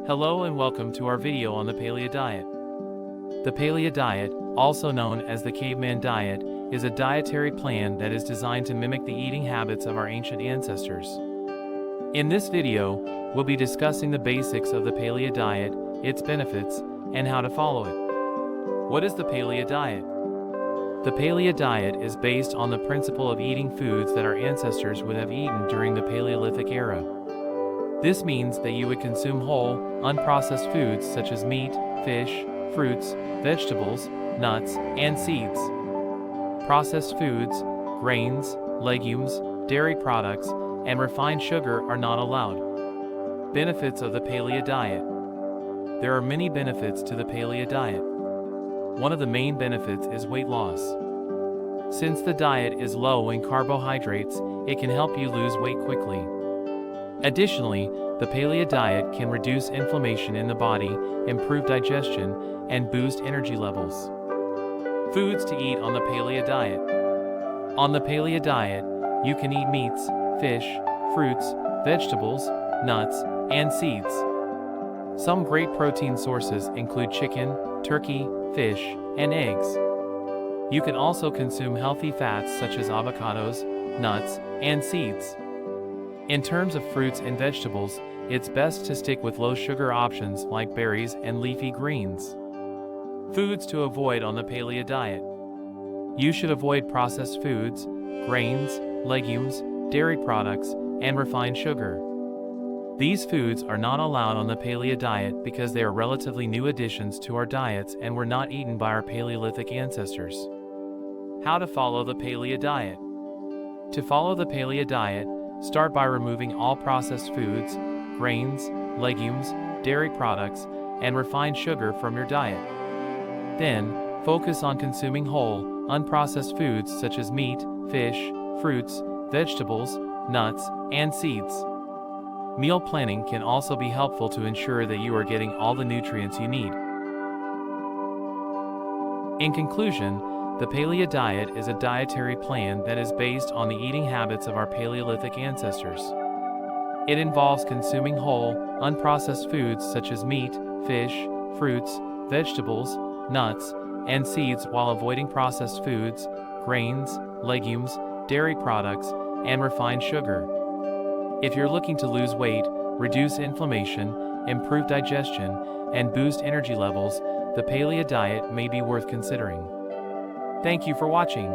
Hello and welcome to our video on the Paleo diet. The Paleo diet, also known as the caveman diet, is a dietary plan that is designed to mimic the eating habits of our ancient ancestors. In this video, we'll be discussing the basics of the Paleo diet, its benefits, and how to follow it. What is the Paleo diet? The Paleo diet is based on the principle of eating foods that our ancestors would have eaten during the Paleolithic era. This means that you would consume whole, unprocessed foods such as meat, fish, fruits, vegetables, nuts, and seeds. Processed foods, grains, legumes, dairy products, and refined sugar are not allowed. Benefits of the Paleo diet. There are many benefits to the Paleo diet. One of the main benefits is weight loss. Since the diet is low in carbohydrates, it can help you lose weight quickly. Additionally, the Paleo diet can reduce inflammation in the body, improve digestion, and boost energy levels. Foods to eat on the Paleo diet. On the Paleo diet, you can eat meats, fish, fruits, vegetables, nuts, and seeds. Some great protein sources include chicken, turkey, fish, and eggs. You can also consume healthy fats such as avocados, nuts, and seeds. In terms of fruits and vegetables, it's best to stick with low-sugar options like berries and leafy greens. Foods to avoid on the Paleo diet. You should avoid processed foods, grains, legumes, dairy products, and refined sugar. These foods are not allowed on the Paleo diet because they are relatively new additions to our diets and were not eaten by our Paleolithic ancestors. How to follow the Paleo diet. To follow the Paleo diet, start by removing all processed foods, grains, legumes, dairy products, and refined sugar from your diet. Then, focus on consuming whole, unprocessed foods such as meat, fish, fruits, vegetables, nuts, and seeds. Meal planning can also be helpful to ensure that you are getting all the nutrients you need. In conclusion, the Paleo diet is a dietary plan that is based on the eating habits of our Paleolithic ancestors. It involves consuming whole, unprocessed foods such as meat, fish, fruits, vegetables, nuts, and seeds while avoiding processed foods, grains, legumes, dairy products, and refined sugar. If you're looking to lose weight, reduce inflammation, improve digestion, and boost energy levels, the Paleo diet may be worth considering. Thank you for watching.